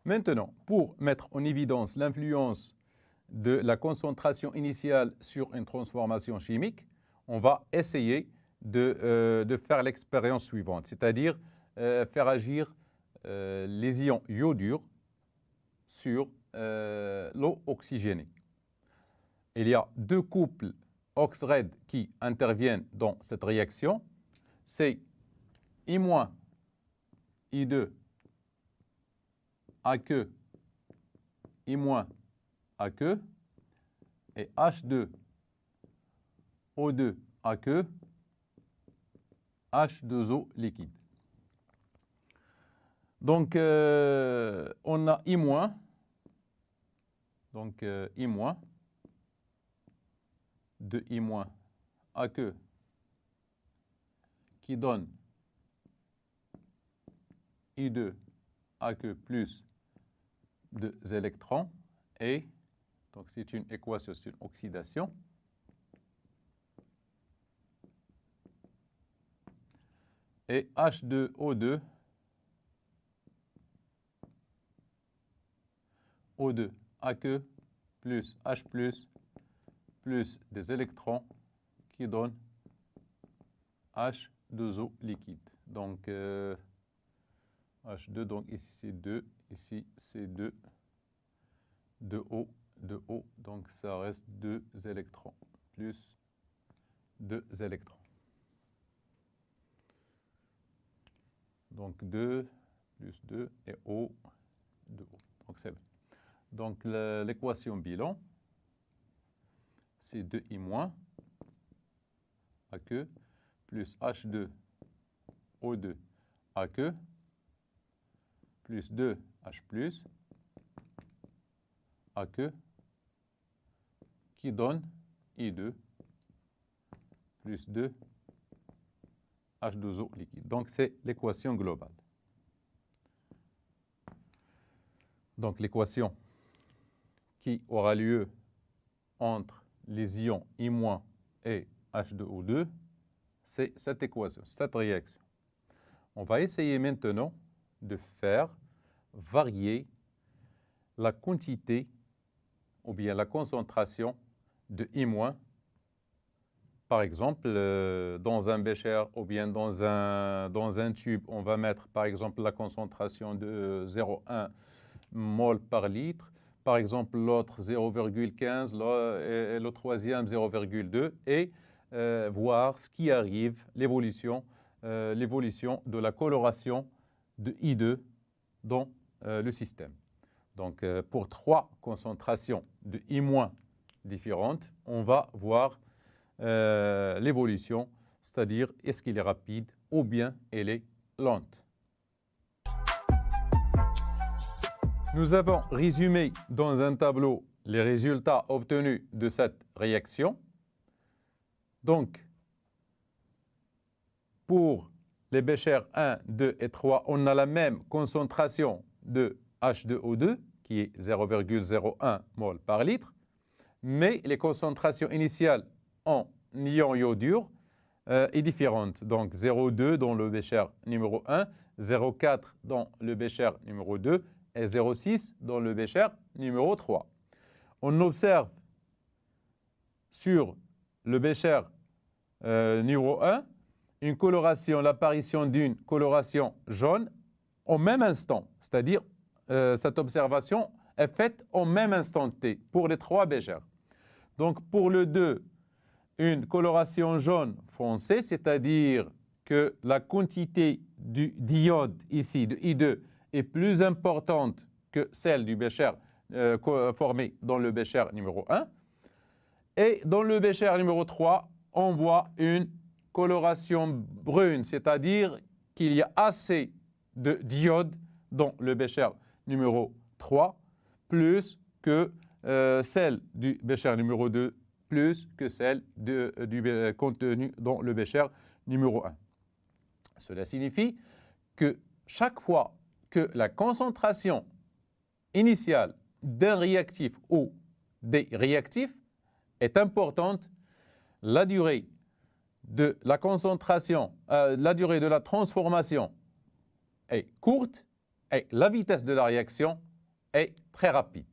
Maintenant, pour mettre en évidence l'influence de la concentration initiale sur une transformation chimique, on va essayer de faire l'expérience suivante, c'est-à-dire faire agir les ions iodures sur l'eau oxygénée. Il y a deux couples OX-RED qui interviennent dans cette réaction, c'est I- I2 aqueux, I- aqueux et H2O2 aqueux, H2O liquide. Donc, on a I-, donc I-, de I- aqueux qui donne I2 aqueux plus 2 électrons et donc c'est une équation, c'est une oxydation. Et H2O2 O2 aqueux plus H plus des électrons qui donnent H2O liquide. Donc H2, donc ici c'est 2, ici c'est 2, 2O, 2O, donc ça reste 2 électrons, plus 2 électrons. Donc 2 plus 2 et O, 2O. Donc c'est bon. Donc l'équation bilan, c'est 2I- aqueux plus H2O2 aqueux plus 2H aqueux qui donne I2 plus 2 H2O liquide. Donc c'est l'équation globale. Donc l'équation qui aura lieu entre les ions I- et H2O2, c'est cette équation, cette réaction. On va essayer maintenant de faire varier la quantité ou bien la concentration de I-. Par exemple, dans un bécher ou bien dans un tube, on va mettre par exemple la concentration de 0,1 mol par litre. Par exemple, l'autre 0,15 et le troisième 0,2 et voir ce qui arrive, l'évolution de la coloration de I2 dans le système. Donc, pour 3 concentrations de I- différentes, on va voir l'évolution, c'est-à-dire est-ce qu'il est rapide ou bien elle est lente. Nous avons résumé dans un tableau les résultats obtenus de cette réaction. Donc, pour les béchers 1, 2 et 3, on a la même concentration de H2O2 qui est 0,01 mol par litre, mais les concentrations initiales en ion iodure est différente. Donc 0,2 dans le bécher numéro 1, 0,4 dans le bécher numéro 2 et 0,6 dans le bécher numéro 3. On observe sur le bécher numéro 1 une coloration, l'apparition d'une coloration jaune au même instant, c'est-à-dire cette observation est faite au même instant T pour les 3 béchers. Donc pour le 2, une coloration jaune foncé, c'est-à-dire que la quantité d'iode ici, de I2, est plus importante que celle du bécher formé dans le bécher numéro 1. Et dans le bécher numéro 3, on voit une coloration brune, c'est-à-dire qu'il y a assez de d'iode dans le bécher numéro 3, plus que celle du bécher numéro 2, plus que celle du contenu dans le bécher numéro 1. Cela signifie que chaque fois que la concentration initiale d'un réactif ou des réactifs est importante. La durée de la concentration, la durée de la transformation est courte et la vitesse de la réaction est très rapide.